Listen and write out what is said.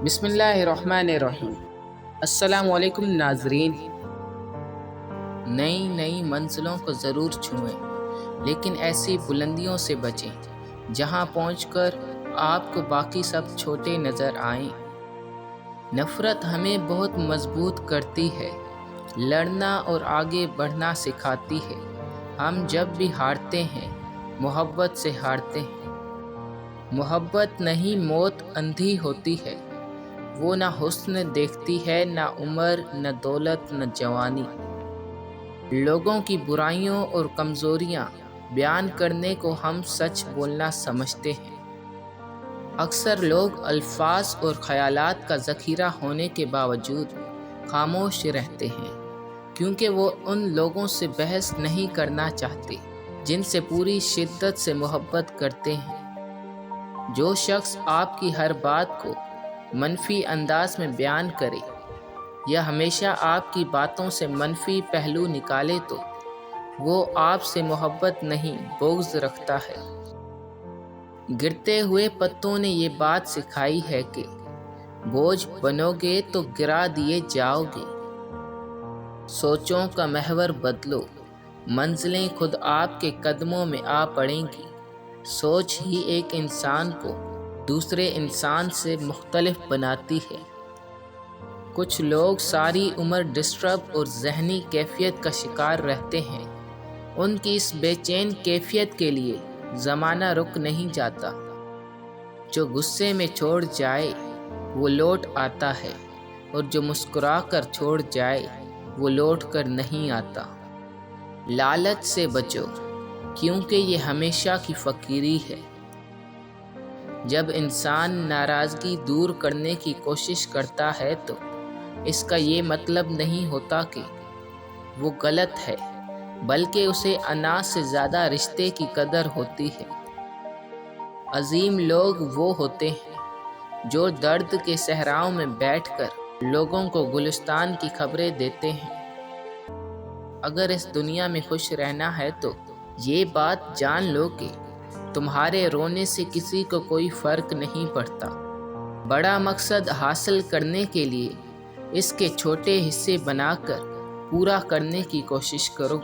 بسم اللہ الرحمن الرحیم۔ السلام علیکم ناظرین۔ نئی نئی منزلوں کو ضرور چھوئیں، لیکن ایسی بلندیوں سے بچیں جہاں پہنچ کر آپ کو باقی سب چھوٹے نظر آئیں۔ نفرت ہمیں بہت مضبوط کرتی ہے، لڑنا اور آگے بڑھنا سکھاتی ہے۔ ہم جب بھی ہارتے ہیں، محبت سے ہارتے ہیں۔ محبت نہیں، موت اندھی ہوتی ہے۔ وہ نہ حسن دیکھتی ہے، نہ عمر، نہ دولت، نہ جوانی۔ لوگوں کی برائیوں اور کمزوریاں بیان کرنے کو ہم سچ بولنا سمجھتے ہیں۔ اکثر لوگ الفاظ اور خیالات کا ذخیرہ ہونے کے باوجود خاموش رہتے ہیں، کیونکہ وہ ان لوگوں سے بحث نہیں کرنا چاہتے جن سے پوری شدت سے محبت کرتے ہیں۔ جو شخص آپ کی ہر بات کو منفی انداز میں بیان کرے یا ہمیشہ آپ کی باتوں سے منفی پہلو نکالے تو وہ آپ سے محبت نہیں، بغض رکھتا ہے۔ گرتے ہوئے پتوں نے یہ بات سکھائی ہے کہ بوجھ بنو گے تو گرا دیے جاؤ گے۔ سوچوں کا محور بدلو، منزلیں خود آپ کے قدموں میں آ پڑیں گی۔ سوچ ہی ایک انسان کو دوسرے انسان سے مختلف بناتی ہے۔ کچھ لوگ ساری عمر ڈسٹرب اور ذہنی کیفیت کا شکار رہتے ہیں۔ ان کی اس بے چین کیفیت کے لیے زمانہ رک نہیں جاتا۔ جو غصے میں چھوڑ جائے وہ لوٹ آتا ہے، اور جو مسکرا کر چھوڑ جائے وہ لوٹ کر نہیں آتا۔ لالچ سے بچو، کیونکہ یہ ہمیشہ کی فقیری ہے۔ جب انسان ناراضگی دور کرنے کی کوشش کرتا ہے تو اس کا یہ مطلب نہیں ہوتا کہ وہ غلط ہے، بلکہ اسے انا سے زیادہ رشتے کی قدر ہوتی ہے۔ عظیم لوگ وہ ہوتے ہیں جو درد کے صحراؤں میں بیٹھ کر لوگوں کو گلستان کی خبریں دیتے ہیں۔ اگر اس دنیا میں خوش رہنا ہے تو یہ بات جان لو کہ تمہارے رونے سے کسی کو کوئی فرق نہیں پڑتا۔ بڑا مقصد حاصل کرنے کے لیے اس کے چھوٹے حصے بنا کر پورا کرنے کی کوشش کرو۔